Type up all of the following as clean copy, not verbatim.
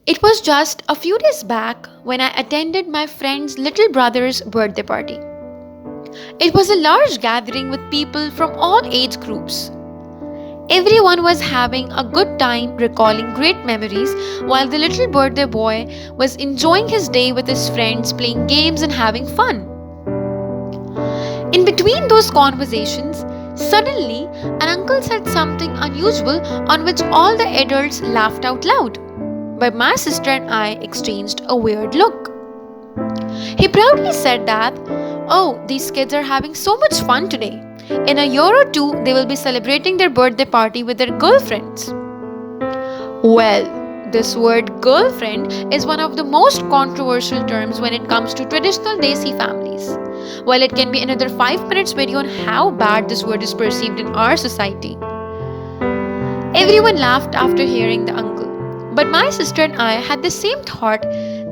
It was just a few days back when I attended my friend's little brother's birthday party. It was a large gathering with people from all age groups. Everyone was having a good time recalling great memories while the little birthday boy was enjoying his day with his friends, playing games and having fun. In between those conversations, suddenly an uncle said something unusual on which all the adults laughed out loud. But my sister and I exchanged a weird look. He proudly said that, "Oh, these kids are having so much fun today. In a year or two, they will be celebrating their birthday party with their girlfriends." Well, this word girlfriend is one of the most controversial terms when it comes to traditional Desi families. Well, it can be another 5 minutes video on how bad this word is perceived in our society. Everyone laughed after hearing the uncle. But my sister and I had the same thought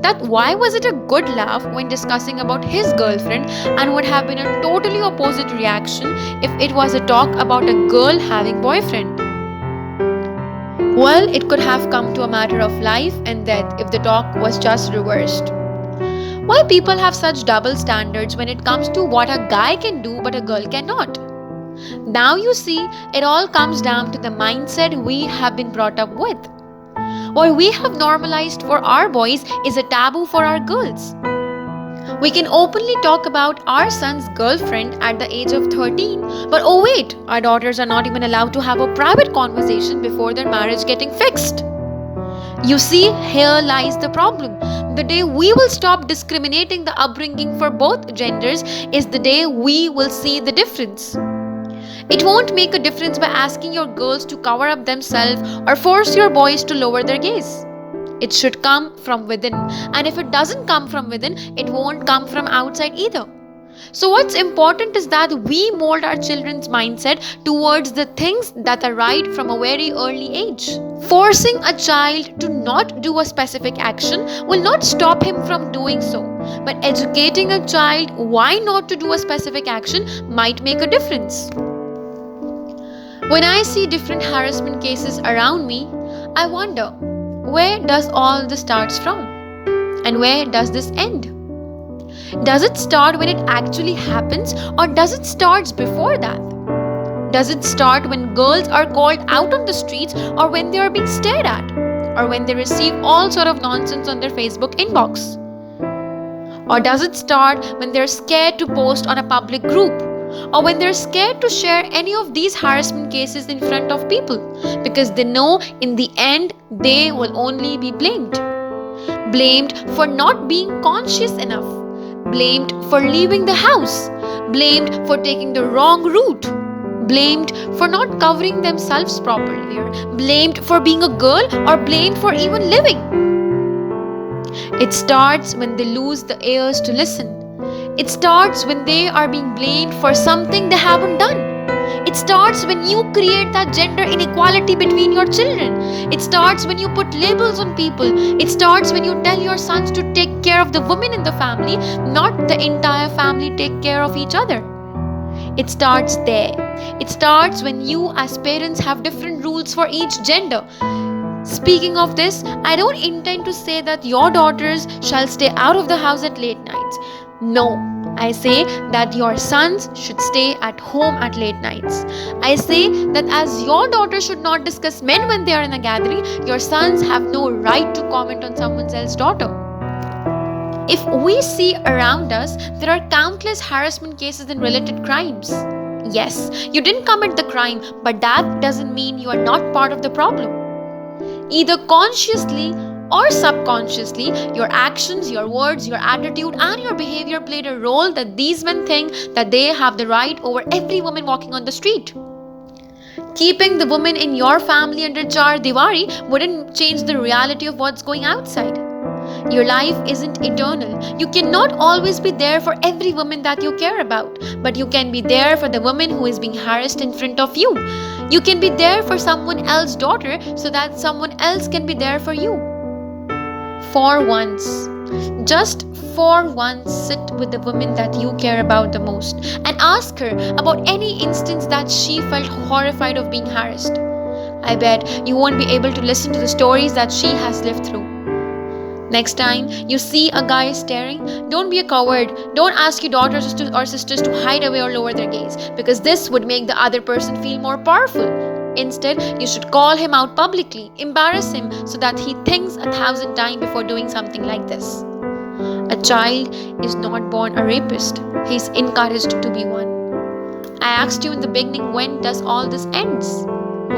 that why was it a good laugh when discussing about his girlfriend and would have been a totally opposite reaction if it was a talk about a girl having boyfriend. Well, it could have come to a matter of life and death if the talk was just reversed. Why people have such double standards when it comes to what a guy can do but a girl cannot? Now you see, it all comes down to the mindset we have been brought up with. What we have normalized for our boys is a taboo for our girls. We can openly talk about our son's girlfriend at the age of 13, but oh wait, our daughters are not even allowed to have a private conversation before their marriage getting fixed. You see, here lies the problem. The day we will stop discriminating the upbringing for both genders is the day we will see the difference. It won't make a difference by asking your girls to cover up themselves or force your boys to lower their gaze. It should come from within, and if it doesn't come from within, it won't come from outside either. So, what's important is that we mold our children's mindset towards the things that are right from a very early age. Forcing a child to not do a specific action will not stop him from doing so, but educating a child why not to do a specific action might make a difference. When I see different harassment cases around me, I wonder, where does all this starts from? And where does this end? Does it start when it actually happens, or does it start before that? Does it start when girls are called out on the streets, or when they are being stared at, or when they receive all sort of nonsense on their Facebook inbox? Or does it start when they're scared to post on a public group, or when they're scared to share any of these harassment cases in front of people because they know in the end they will only be blamed? Blamed for not being conscious enough, blamed for leaving the house, blamed for taking the wrong route, blamed for not covering themselves properly, or blamed for being a girl, or blamed for even living. It starts when they lose the ears to listen. It starts when they are being blamed for something they haven't done. It starts when you create that gender inequality between your children. It starts when you put labels on people. It starts when you tell your sons to take care of the women in the family, not the entire family take care of each other. It starts there. It starts when you as parents have different rules for each gender. Speaking of this, I don't intend to say that your daughters shall stay out of the house at late nights. No, I say that your sons should stay at home at late nights. I say that as your daughter should not discuss men when they are in a gathering, your sons have no right to comment on someone else's daughter. If we see around us, there are countless harassment cases and related crimes. Yes, you didn't commit the crime, but that doesn't mean you are not part of the problem. Either consciously or subconsciously, your actions, your words, your attitude, and your behavior played a role that these men think that they have the right over every woman walking on the street. Keeping the woman in your family under Char Diwari wouldn't change the reality of what's going outside. Your life isn't eternal. You cannot always be there for every woman that you care about, but you can be there for the woman who is being harassed in front of you. You can be there for someone else's daughter so that someone else can be there for you. For once, just for once, sit with the woman that you care about the most and ask her about any instance that she felt horrified of being harassed. I bet you won't be able to listen to the stories that she has lived through. Next time you see a guy staring, don't be a coward. Don't ask your daughters or sisters to hide away or lower their gaze, because this would make the other person feel more powerful. Instead, you should call him out publicly, embarrass him so that he thinks 1,000 times before doing something like this. A child is not born a rapist, he is encouraged to be one. I asked you in the beginning, when does all this ends?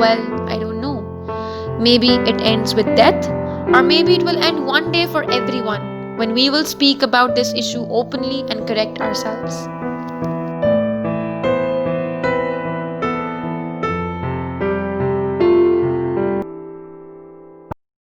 Well, I don't know. Maybe it ends with death, or maybe it will end one day for everyone when we will speak about this issue openly and correct ourselves.